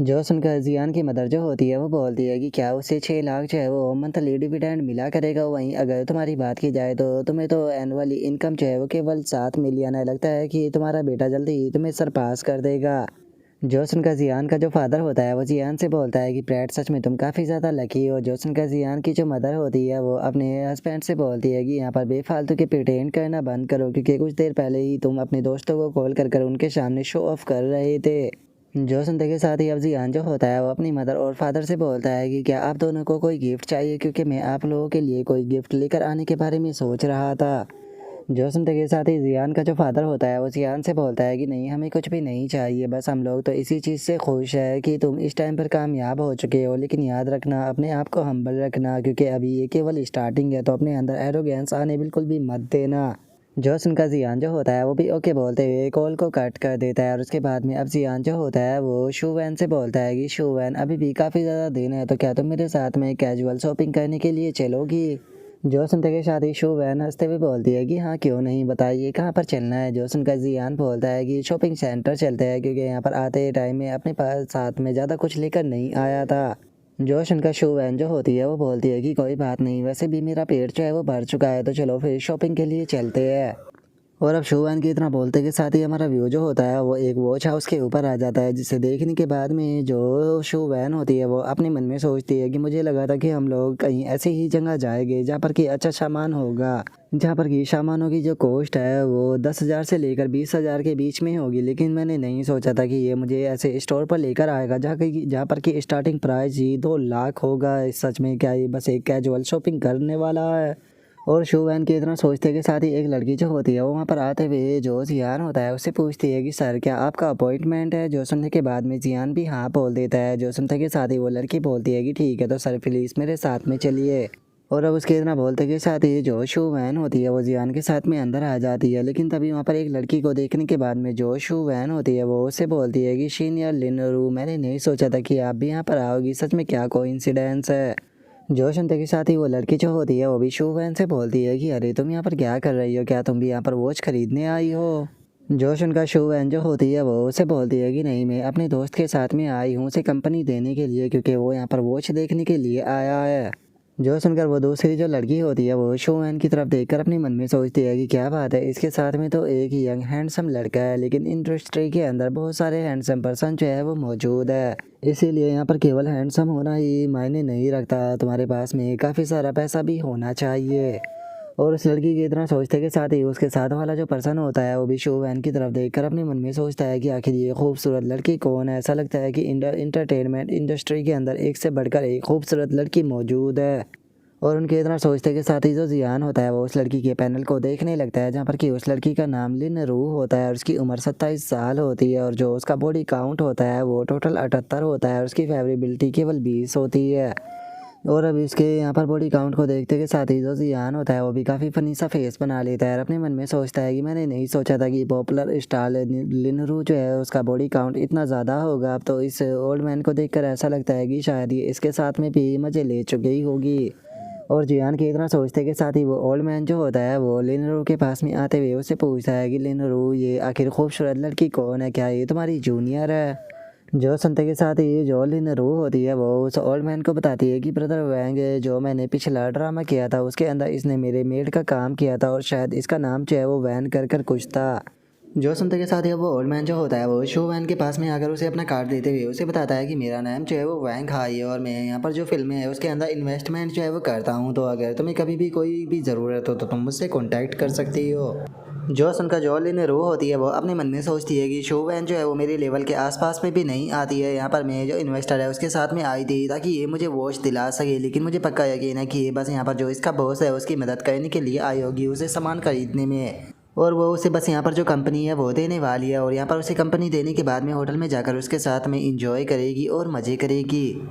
जो सुनकर जियान की मदर जो होती है वो बोलती है कि क्या उसे 6 लाख जो है वो मंथली डिविडेंड मिला करेगा। वहीं अगर तुम्हारी बात की जाए तो तुम्हें तो एनुअली इनकम जो है वो केवल 7 मिलियन है, लगता है कि तुम्हारा बेटा जल्दी ही तुम्हें सरपास कर देगा। जो सुनकर जियान का जो फादर होता है वो जियान से बोलता है कि ब्रैड सच में तुम काफ़ी ज़्यादा लकी हो। जो सुनकर जियान की जो मदर होती है वो अपने हस्बैंड से बोलती है कि यहाँ पर बेफालतू के प्रिटेंड करना बंद करो, क्योंकि कुछ देर पहले ही तुम अपने दोस्तों को कॉल कर उनके सामने शो ऑफ कर रहे थे। जो सुनते के साथ ही अब जियान जो होता है वो अपनी मदर और फादर से बोलता है कि क्या आप दोनों को कोई गिफ्ट चाहिए, क्योंकि मैं आप लोगों के लिए कोई गिफ्ट लेकर आने के बारे में सोच रहा था। जो सुनते के साथ ही जियान का जो फादर होता है वो जियान से बोलता है कि नहीं, हमें कुछ भी नहीं चाहिए, बस हम लोग तो इसी चीज़ से खुश है कि तुम इस टाइम पर कामयाब हो चुके हो। लेकिन याद रखना, अपने आप को हम्बल रखना, क्योंकि अभी ये केवल स्टार्टिंग है, तो अपने अंदर एरोगेंस आने बिल्कुल भी मत देना। जो सुनकर जियान जो होता है वो भी ओके बोलते हुए कॉल को कट कर देता है। और उसके बाद में अब जियान जो होता है वो शू वैन से बोलता है कि शू वैन, अभी भी काफ़ी ज़्यादा दिन है, तो क्या तुम मेरे साथ में कैजुअल शॉपिंग करने के लिए चलोगी। जो सुनते के साथ ही शू वैन हंसते हुए बोलती है कि हाँ क्यों नहीं, बताइए कहाँ पर चलना है। जो सुनकर जियान बोलता है कि शॉपिंग सेंटर चलते हैं, क्योंकि यहाँ पर आते टाइम में अपने पास साथ में ज़्यादा कुछ लेकर नहीं आया था। जो सुनकर शू वैन जो होती है वो बोलती है कि कोई बात नहीं, वैसे भी मेरा पेट जो है वो भर चुका है, तो चलो फिर शॉपिंग के लिए चलते हैं। और अब शोवैन के इतना बोलते के साथ ही हमारा व्यू जो होता है वो एक वॉच हाउस के ऊपर आ जाता है, जिसे देखने के बाद में जो शोवैन होती है वो अपने मन में सोचती है कि मुझे लगा था कि हम लोग कहीं ऐसी ही जगह जाएंगे जहाँ पर कि अच्छा सामान होगा, जहाँ पर कि सामानों की जो कॉस्ट है वो 10,000 से लेकर 20,000 के बीच में होगी। लेकिन मैंने नहीं सोचा था कि ये मुझे ऐसे स्टोर पर लेकर आएगा जहाँ पर कि स्टार्टिंग प्राइस ही 2 लाख होगा। सच में क्या ये बस एक कैजुअल शॉपिंग करने वाला है। और शोवैन के इतना सोचते के साथ ही एक लड़की जो होती है वो वहाँ पर आते हुए जो जियान होता है उससे पूछती है कि सर क्या आपका अपॉइंटमेंट है। जो सुनने के बाद में जियान भी हाँ बोल देता है। जो सुनते के साथ ही वो लड़की बोलती है कि ठीक है तो सर प्लीज़ मेरे साथ में चलिए। और अब उसके इतना बोलते के साथ ही जो शोवैन होती है वो जियान के साथ में अंदर आ जाती है। लेकिन तभी वहाँ पर एक लड़की को देखने के बाद में जो शोवैन होती है वो उससे बोलती है कि शीन या लिनरू, मैंने नहीं सोचा था कि आप भी यहाँ पर आओगी, सच में क्या कोइंसिडेंस है। जो सुनते के साथ ही वो लड़की जो होती है वो भी शोवैन से बोलती है कि अरे तुम यहाँ पर क्या कर रही हो, क्या तुम भी यहाँ पर वॉच खरीदने आई हो। जो सुनकर शोवैन जो होती है वो उसे बोलती है कि नहीं, मैं अपने दोस्त के साथ में आई हूँ उसे कंपनी देने के लिए, क्योंकि वो यहाँ पर वॉच देखने के लिए आया है। जो सुनकर वो दूसरी जो लड़की होती है वो शोवैन की तरफ देखकर अपने मन में सोचती है कि क्या बात है, इसके साथ में तो एक ही यंग हैंडसम लड़का है, लेकिन इंडस्ट्री के अंदर बहुत सारे हैंडसम पर्सन जो है वो मौजूद है, इसीलिए यहाँ पर केवल हैंडसम होना ही मायने नहीं रखता, तुम्हारे पास में काफ़ी सारा पैसा भी होना चाहिए। और उस लड़की के इतना सोचते के साथ ही उसके साथ वाला जो पर्सन होता है वो भी शोवैन की तरफ देखकर अपने मन में सोचता है कि आखिर ये खूबसूरत लड़की कौन है। ऐसा लगता है कि इंटरटेनमेंट इंडस्ट्री के अंदर एक से बढ़कर एक खूबसूरत लड़की मौजूद है। और उनके इतना सोचते के साथ ही जो जियान होता है वो उस लड़की के पैनल को देखने लगता है, जहाँ पर कि उस लड़की का नाम लिनरू होता है और उसकी उम्र 27 साल होती है। और जो उसका बॉडी काउंट होता है वो टोटल 78 होता है और उसकी फेवरेबिलिटी केवल 20 होती है। और अब इसके यहाँ पर बॉडी काउंट को देखते के साथ ही जो जियान होता है वो भी काफ़ी फनी सा फेस बना लेता है और अपने मन में सोचता है कि मैंने नहीं सोचा था कि पॉपुलर स्टार लिनरू जो है उसका बॉडी काउंट इतना ज़्यादा होगा। अब तो इस ओल्ड मैन को देखकर ऐसा लगता है कि शायद ये इसके साथ में भी मज़े ले चुकी ही होगी। और जियान के इतना सोचते के साथ ही वो ओल्ड मैन जो होता है वो लिनरू के पास में आते हुए उससे पूछता है कि लिनरू, ये आखिर खूबसूरत लड़की कौन है, क्या ये तुम्हारी जूनियर है। जो सुनते के साथ ही जो लिनरू होती है वो उस ओल्ड मैन को बताती है कि ब्रदर वैंग, जो मैंने पिछला ड्रामा किया था उसके अंदर इसने मेरे मेड का काम किया था और शायद इसका नाम जो है वो वैन कर कुछ था। जो सुनते के साथ ही वो ओल्ड मैन जो होता है वो शो वैन के पास में आकर उसे अपना कार्ड देते हुए उसे बताता है कि मेरा नाम जो है वो वैंग हाई है और मैं यहाँ पर जो फिल्में है उसके अंदर इन्वेस्टमेंट जो है वो करता हूँ, तो अगर तुम्हें कभी भी कोई भी ज़रूरत हो तो तुम मुझसे कॉन्टैक्ट कर सकती हो। जो सुनकर जो लिनरू होती है वो अपने मन में सोचती है कि शो वैन जो है वो मेरे लेवल के आसपास में भी नहीं आती है, यहाँ पर मैं जो इन्वेस्टर है उसके साथ में आई थी ताकि ये मुझे वॉच दिला सके, लेकिन मुझे पक्का यकीन है कि ये बस यहाँ पर जो इसका बॉस है उसकी मदद करने के लिए आई होगी उसे सामान खरीदने में, और वो उसे बस यहाँ पर जो कंपनी है वो देने वाली है और यहाँ पर उसे कंपनी देने के बाद में होटल में जाकर उसके साथ में इंजॉय करेगी और मज़े करेगी।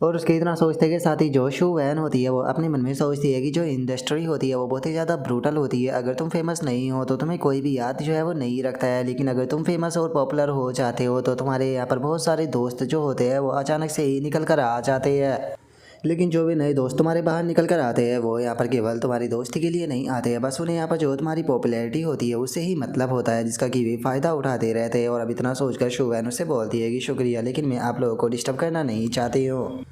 और उसके इतना सोचते के साथ ही जो शो वैन होती है वो अपने मन में सोचती है कि जो इंडस्ट्री होती है वो बहुत ही ज़्यादा ब्रूटल होती है। अगर तुम फेमस नहीं हो तो तुम्हें कोई भी याद जो है वो नहीं रखता है, लेकिन अगर तुम फेमस और पॉपुलर हो जाते हो तो तुम्हारे यहाँ पर बहुत सारे दोस्त जो होते हैं वो अचानक से ही निकल कर आ जाते हैं। लेकिन जो भी नए दोस्त तुम्हारे बाहर निकल कर आते हैं वो यहाँ पर केवल तुम्हारी दोस्ती के लिए नहीं आते हैं, बस उन्हें यहाँ पर जो तुम्हारी पॉपुलैरिटी होती है उससे ही मतलब होता है, जिसका कि वे फ़ायदा उठाते रहते हैं। और अब इतना सोचकर शोवैन उससे बोलती है कि शुक्रिया, लेकिन मैं आप लोगों को डिस्टर्ब करना नहीं चाहती हूँ।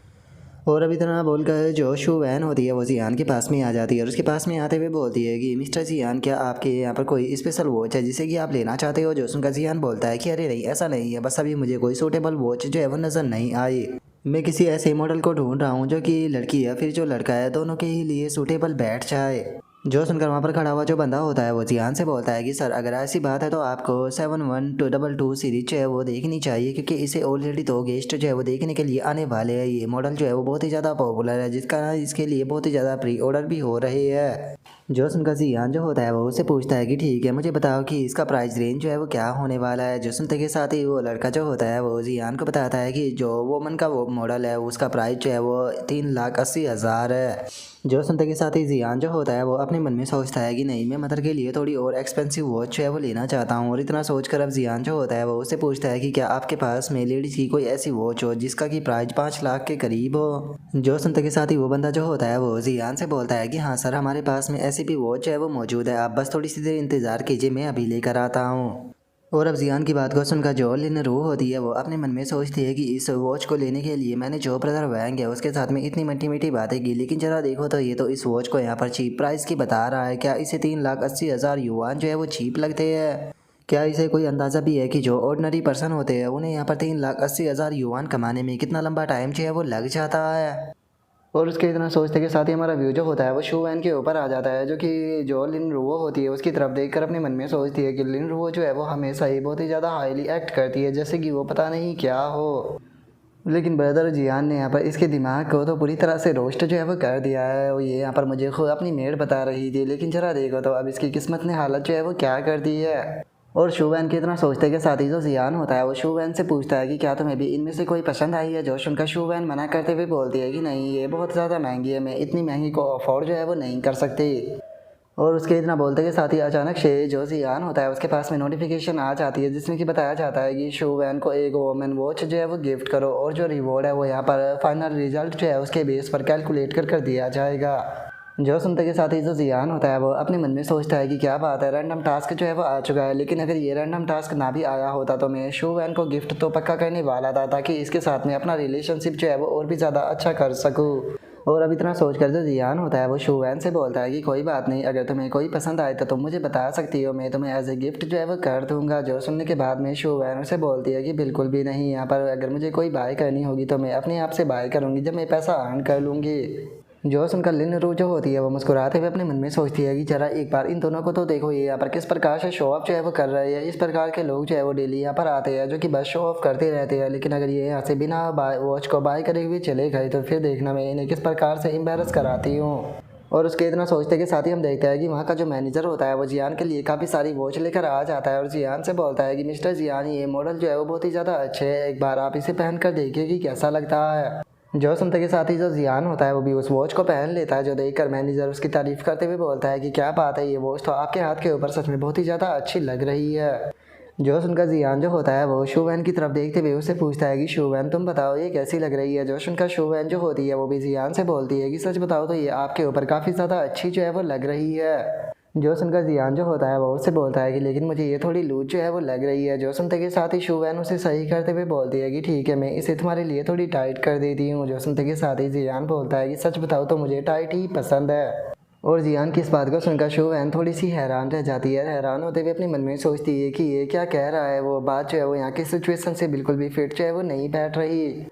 और अब इतना बोलकर जो शोवैन होती है वो जियान के पास में आ जाती है और उसके पास में आते हुए बोलती है कि मिस्टर जियान, क्या आपके यहाँ पर कोई स्पेशल वॉच है जिसे कि आप लेना चाहते हो। जो सुनकर जियान बोलता है कि अरे नहीं, ऐसा नहीं है, बस अभी मुझे कोई सूटेबल वॉच जो है वो नज़र नहीं आई। मैं किसी ऐसे मॉडल को ढूंढ रहा हूँ जो कि लड़की है फिर जो लड़का है दोनों के ही लिए सूटेबल बैठ जाए। जो सुनकर वहाँ पर खड़ा हुआ जो बंदा होता है वो जियान से बोलता है कि सर अगर ऐसी बात है तो आपको 71222 सीरीज जो है वो देखनी चाहिए, क्योंकि इसे ऑलरेडी 2 गेस्ट जो है वो देखने के लिए आने वाले हैं। ये मॉडल जो है वो बहुत ही ज़्यादा पॉपुलर है, जिसका इसके लिए बहुत ही ज़्यादा प्री ऑर्डर भी हो रहे हैं। जो सुनकर जियान जो होता है वो उससे पूछता है कि ठीक है, मुझे बताओ कि इसका प्राइस रेंज जो है वो क्या होने वाला है। जो सुनते के साथ ही वो लड़का जो होता है वो जियान को बताता है कि जो वोमन का वो मॉडल है उसका प्राइस जो है वो 3,80,000 है। जो सुनते के साथ ही जियान जो होता है वो अपने मन में सोचता है कि नहीं, मैं मदर के लिए थोड़ी और एक्सपेंसिव वॉच है वो लेना चाहता हूँ। और इतना सोचकर अब जियान जो होता है वो उससे पूछता है कि क्या आपके पास में लेडीज़ की कोई ऐसी वॉच हो जिसका कि प्राइस 5 लाख के करीब हो। जो सुनते के साथ ही वो बंदा जो होता है वो जियान से बोलता है कि हाँ सर, हमारे पास में ऐसी भी वॉच है वो मौजूद है, आप बस थोड़ी सी देर इंतज़ार कीजिए, मैं अभी लेकर आता हूँ। और अब जियान की बात को सुनकर जो लिन रू होती है वो अपने मन में सोचती है कि इस वॉच को लेने के लिए मैंने जो ब्रदर वैंग है उसके साथ में इतनी मीठी मीठी बातें की, लेकिन जरा देखो तो ये तो इस वॉच को यहाँ पर चीप प्राइस की बता रहा है। क्या इसे 3,80,000 युआन जो है वो चीप लगते हैं? क्या इसे कोई अंदाज़ा भी है कि जो ऑर्डिनरी पर्सन होते हैं उन्हें यहाँ पर 3,80,000 युआन कमाने में कितना लंबा टाइम जो है वो लग जाता है? और उसके इतना सोचते के साथ ही हमारा व्यू जो होता है वो शू वैन के ऊपर आ जाता है, जो कि जो लिन रुओ होती है उसकी तरफ देखकर अपने मन में सोचती है कि लिन रुओ जो है वो हमेशा ही बहुत ही ज़्यादा हाईली एक्ट करती है, जैसे कि वो पता नहीं क्या हो। लेकिन ब्रदर जियान ने यहाँ पर इसके दिमाग को तो पूरी तरह से रोस्ट जो है वो कर दिया है। और ये यहाँ पर मुझे खुद अपनी मेड बता रही थी, लेकिन जरा देखो तो अब इसकी किस्मत ने हालत जो है वो क्या कर दी है। और शू वैन के इतना सोचते के साथ ही जो जियान होता है वो शू वैन से पूछता है कि क्या तुम्हें भी इनमें से कोई पसंद आई है। जो सुनकर शू वैन मना करते हुए बोलती है कि नहीं, ये बहुत ज़्यादा महंगी है, मैं इतनी महंगी को अफोर्ड जो है वो नहीं कर सकती। और उसके इतना बोलते के साथ ही अचानक से जो जियान होता है उसके पास में नोटिफिकेशन आ जाती है, जिसमें कि बताया जाता है कि शू वैन को एक वोमेन वॉच जो है वो गिफ्ट करो और जो रिवॉर्ड है वो यहाँ पर फाइनल रिजल्ट जो है उसके बेस पर कैलकुलेट कर दिया जाएगा। जो सुनते के साथ ही जो जियान होता है वो अपने मन में सोचता है कि क्या बात है, रैंडम टास्क जो है वो आ चुका है, लेकिन अगर ये रैंडम टास्क ना भी आया होता तो मैं शू वैन को गिफ्ट तो पक्का करने वाला था, ताकि इसके साथ में अपना रिलेशनशिप जो है वो और भी ज़्यादा अच्छा कर सकूँ। और अब इतना सोच कर जो जियान होता है वो शू वैन से बोलता है कि कोई बात नहीं, अगर तुम्हें कोई पसंद आए तो तुम मुझे बता सकती हो, मैं तुम्हें एज ए गिफ्ट जो है वो कर दूंगा। जो सुनने के बाद में शू वैन उसे बोलती है कि बिल्कुल भी नहीं, यहाँ पर अगर मुझे कोई बाय करनी होगी तो मैं अपने आप से बाय करूँगी जब मैं पैसा अर्न कर लूँगी। जो सुनकर लिन रू जो होती है वो मुस्कुराते हुए अपने मन में सोचती है कि जरा एक बार इन दोनों को तो देखो, ये यहाँ पर किस प्रकार से शो ऑफ जो है वो कर रहे हैं। इस प्रकार के लोग जो है वो डेली यहाँ पर आते हैं जो कि बस शो ऑफ करते रहते हैं, लेकिन अगर ये यहाँ से बिना वॉच को बाय करे हुए चले गए तो फिर देखना मैं इन्हें किस प्रकार से एम्बेरस कराती हूँ। और उसके इतना सोचते के साथ ही हम देखते हैं कि वहाँ का जो मैनेजर होता है वो जियान के लिए काफ़ी सारी वॉच लेकर आ जाता है और जियान से बोलता है कि मिस्टर जियान, ये मॉडल जो है वो बहुत ही ज़्यादा अच्छे है, एक बार आप इसे पहन कर देखिए कि कैसा लगता है। जो सुनते के साथ ही जो जियान होता है वो भी उस वॉच को पहन लेता है, जो देखकर मैनेजर उसकी तारीफ करते हुए बोलता है कि क्या बात है, ये वॉच तो आपके हाथ के ऊपर सच में बहुत ही ज़्यादा अच्छी लग रही है। जो सुनकर जियान जो होता है वो शू वैन की तरफ देखते हुए उससे पूछता है कि शू वैन तुम बताओ ये कैसी लग रही है। जो सुनकर शू वैन जो होती है वो भी जियान से बोलती है कि सच बताओ तो ये आपके ऊपर काफ़ी ज़्यादा अच्छी जो है वो लग रही है। जो सुनकर जियान जो होता है वो उससे बोलता है कि लेकिन मुझे ये थोड़ी लूज जो है वो लग रही है। जो सुनते के साथ ही शू वैन उसे सही करते हुए बोलती है कि ठीक है, मैं इसे तुम्हारे लिए थोड़ी टाइट कर देती हूँ। जो सुनते के साथ ही जियान बोलता है कि सच बताओ तो मुझे टाइट ही पसंद है। और जियान की इस बात को सुनकर शू वैन थोड़ी सी हैरान रह जाती है। हैरान होते हुए अपने मन में सोचती है कि ये क्या कह रहा है, वो बात जो है वो यहाँ की सिचुएशन से बिल्कुल भी फिट जो है वो नहीं बैठ रही।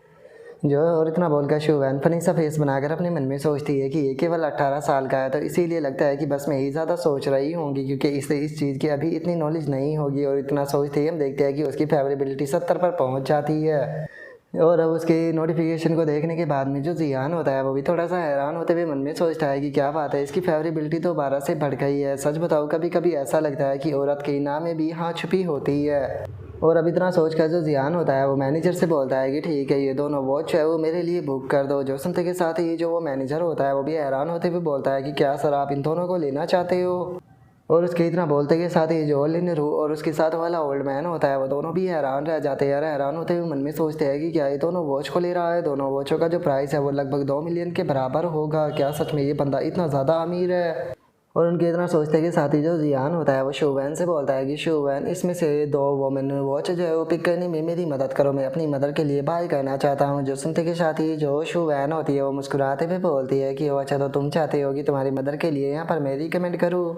जो और इतना बोलकर शू वैन फनी सा फेस बनाकर अपने मन में सोचती है कि ये केवल 18 साल का है, तो इसीलिए लगता है कि बस मैं ही ज़्यादा सोच रही होंगी, क्योंकि इसे इस चीज़ की अभी इतनी नॉलेज नहीं होगी। और इतना सोचते ही हम देखते हैं कि उसकी फेवरेबिलिटी 70 पर पहुंच जाती है। और अब उसके नोटिफिकेशन को देखने के बाद में जो जियान होता है वो भी थोड़ा सा हैरान होते हुए मन में सोचता है कि क्या बात है, इसकी फेवरेबिलिटी तो 12 से बढ़ गई है। सच बताओ कभी कभी ऐसा लगता है कि औरत के नाम में भी हाँ छुपी होती है। और अब इतना सोच कर जो जियान होता है वो मैनेजर से बोलता है कि ठीक है, ये दोनों वॉच है वो मेरे लिए बुक कर दो। जो सुनते के साथ ही जो वो मैनेजर होता है वो भी हैरान होते हुए बोलता है कि क्या सर आप इन दोनों को लेना चाहते हो। और उसके इतना बोलते के साथ ही जो लिन रू और उसके साथ वाला ओल्ड मैन होता है वो दोनों भी हैरान रह जाते हैं। हैरान होते हुए मन में सोचते हैं कि क्या ये दोनों वॉच को ले रहा है। दोनों वॉचों का जो प्राइस है वो लगभग 2 मिलियन के बराबर होगा। क्या सच में ये बंदा इतना ज़्यादा अमीर है। और उनके इतना सोचते के साथ ही जो जियान होता है वो शू वैन से बोलता है कि शू वैन, इसमें से 2 वोमेन वॉच जो है वो पिक करने में मेरी मदद करो, मैं अपनी मदर के लिए बाय करना चाहता हूँ। जो सुनते के साथ ही जो शू वैन होती है वो मुस्कुराते हुए बोलती है कि अच्छा तो तुम चाहते हो कि तुम्हारी मदर के लिए यहाँ पर मैं रिकमेंड करूँ।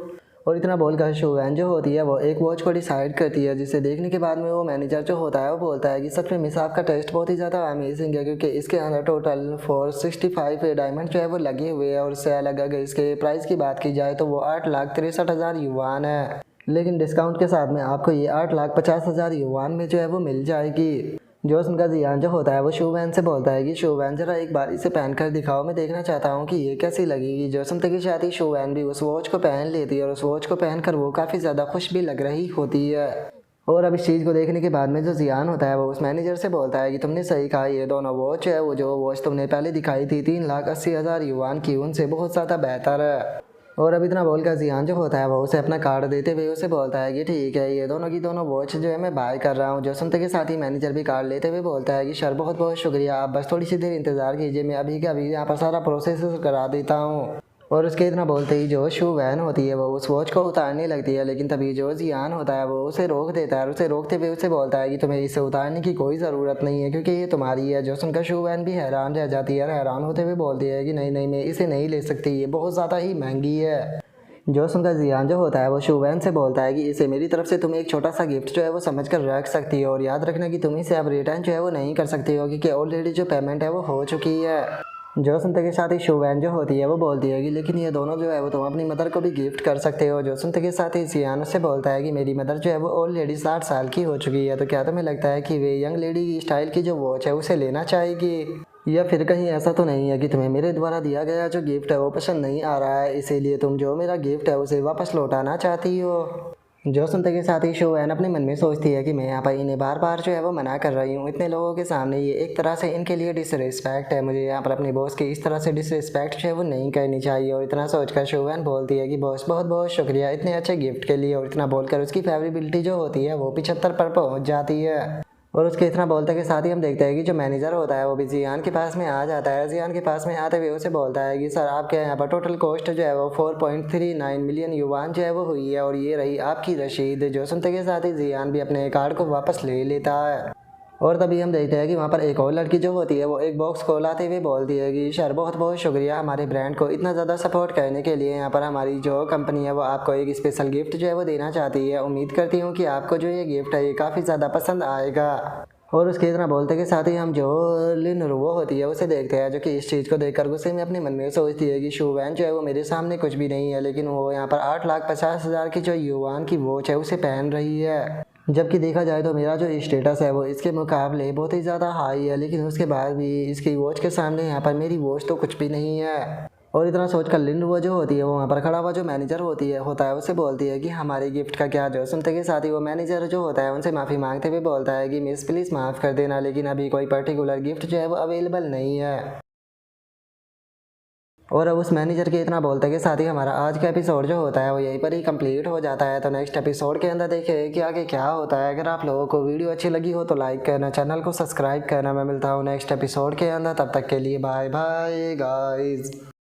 और इतना बोलकर शू वैन जो होती है वो एक वॉच को डिसाइड करती है, जिसे देखने के बाद में वो मैनेजर जो होता है वो बोलता है कि सच में मिस आपका टेस्ट बहुत ही ज़्यादा अमेजिंग है, क्योंकि इसके अंदर टोटल 465 डायमंड जो है वो लगे हुए हैं। और इससे अलग अगर इसके प्राइस की बात की जाए तो वो 8,63,000 युवान है, लेकिन डिस्काउंट के साथ में आपको ये 8,50,000 युवान में जो है वो मिल जाएगी। जो सुनकर जियान जो होता है वो शू वैन से बोलता है कि शू वैन जरा एक बार इसे पहन कर दिखाओ, मैं देखना चाहता हूँ कि ये कैसी लगेगी। जो सुनते कि शायद ही शू वैन भी उस वॉच को पहन लेती है और उस वॉच को पहनकर वो काफ़ी ज़्यादा खुश भी लग रही होती है। और अब इस चीज़ को देखने के बाद में जो जियान होता है वो उस मैनेजर से बोलता है कि तुमने सही कहा, ये दोनों वॉच है वो जो वॉच तुमने पहले दिखाई थी 3,80,000 युवान की, उनसे बहुत ज़्यादा बेहतर है। और अब इतना बोलकर जियान जो होता है वो उसे अपना कार्ड देते हुए उसे बोलता है कि ठीक है, ये दोनों की दोनों वॉच जो है मैं बाय कर रहा हूँ। जो सुनते के साथ ही मैनेजर भी कार्ड लेते हुए बोलता है कि सर बहुत बहुत शुक्रिया, आप बस थोड़ी सी देर इंतज़ार कीजिए, मैं अभी के अभी यहाँ पर सारा प्रोसेस करा देता हूँ। और उसके इतना बोलते ही जो शू वैन होती है वो उस वॉच को उतारने लगती है, लेकिन तभी जो जियान होता है वो उसे रोक देता है और उसे रोकते हुए उसे बोलता है कि तुम्हें इसे उतारने की कोई ज़रूरत नहीं है क्योंकि ये तुम्हारी है। जो सुनकर शू वैन भी हैरान रह जाती है और हैरान होते हुए बोलती है कि नहीं नहीं, मैं इसे नहीं ले सकती, ये बहुत ज़्यादा ही महंगी है। जो सुनकर जियान जो होता है वो शुवैन से बोलता है कि इसे मेरी तरफ से तुम्हें एक छोटा सा गिफ्ट जो है वो समझ कर रख सकती हो और याद रखना कि तुम इसे अब रिटर्न जो है वो नहीं कर सकती हो क्योंकि ऑलरेडी जो पेमेंट है वो हो चुकी है। जो सुनते के साथ ही शुवैन जो होती है वो बोलती है कि लेकिन ये दोनों जो है वो तुम अपनी मदर को भी गिफ्ट कर सकते हो। जो सुनते के साथ ही जियान उससे बोलता है कि मेरी मदर जो है वो ऑलरेडी 60 साल की हो चुकी है, तो क्या तुम्हें लगता है कि वे यंग लेडी की स्टाइल की जो वॉच है उसे लेना चाहेगी, या फिर कहीं ऐसा तो नहीं है कि तुम्हें मेरे द्वारा दिया गया जो गिफ्ट है वो पसंद नहीं आ रहा है, इसीलिए तुम जो मेरा गिफ्ट है उसे वापस लौटाना चाहती हो। जो सुनते के साथ ही शुवैन अपने मन में सोचती है कि मैं यहाँ पर इन्हें बार बार जो है वो मना कर रही हूँ इतने लोगों के सामने, ये एक तरह से इनके लिए डिसरिस्पेक्ट है, मुझे यहाँ पर अपने बॉस की इस तरह से डिसरिस्पेक्ट जो है वो नहीं करनी चाहिए। और इतना सोचकर शुवैन बोलती है कि बॉस बहुत बहुत शुक्रिया इतने अच्छे गिफ्ट के लिए, और इतना बोलकर उसकी फेवरेबिलिटी जो होती है वो 75 पर पहुँच जाती है। और उसके इतना बोलते के साथ ही हम देखते हैं कि जो मैनेजर होता है वो भी जियान के पास में आ जाता है। जियान के पास में आते हुए उसे बोलता है कि सर आपके यहाँ पर टोटल कॉस्ट जो है वो 4.39 मिलियन युवान जो है वो हुई है और ये रही आपकी रसीद। जो सुनते के साथ ही जियान भी अपने कार्ड को वापस ले लेता है। और तभी हम देखते हैं कि वहाँ पर एक और लड़की जो होती है वो एक बॉक्स खोलाते हुए बोलती है कि सर बहुत बहुत शुक्रिया हमारे ब्रांड को इतना ज़्यादा सपोर्ट करने के लिए। यहाँ पर हमारी जो कंपनी है वो आपको एक स्पेशल गिफ्ट जो है वो देना चाहती है, उम्मीद करती हूँ कि आपको जो ये गिफ्ट है ये काफ़ी ज़्यादा पसंद आएगा। और उसके इतना बोलते के साथ ही हम जो लिन रुओ होती है उसे देखते हैं, जो कि इस चीज़ को देखकर गुस्से में अपने मन में सोचती है कि शुवैन जो है वो मेरे सामने कुछ भी नहीं है, लेकिन वो यहाँ पर 8,50,000 की जो युवान की वॉच है उसे पहन रही है। जबकि देखा जाए तो मेरा जो स्टेटस है वो इसके मुकाबले बहुत ही ज़्यादा हाई है, लेकिन उसके बाद भी इसकी वॉच के सामने यहाँ पर मेरी वॉच तो कुछ भी नहीं है। और इतना सोचकर लिन वो जो होती है वो वहाँ पर खड़ा हुआ जो मैनेजर होता है उसे बोलती है कि हमारे गिफ्ट का क्या। जो सुनते के साथ ही वो मैनेजर जो होता है उनसे माफ़ी मांगते हुए बोलता है कि मिस प्लीज़ माफ़ कर देना, लेकिन अभी कोई पर्टिकुलर गिफ्ट जो है वो अवेलेबल नहीं है। और अब उस मैनेजर के इतना बोलते के साथ ही हमारा आज का एपिसोड जो होता है वो यहीं पर ही कंप्लीट हो जाता है। तो नेक्स्ट एपिसोड के अंदर देखें कि आगे क्या होता है। अगर आप लोगों को वीडियो अच्छी लगी हो तो लाइक करना, चैनल को सब्सक्राइब करना। मैं मिलता हूँ नेक्स्ट एपिसोड के अंदर, तब तक के लिए बाय बाय गाइज।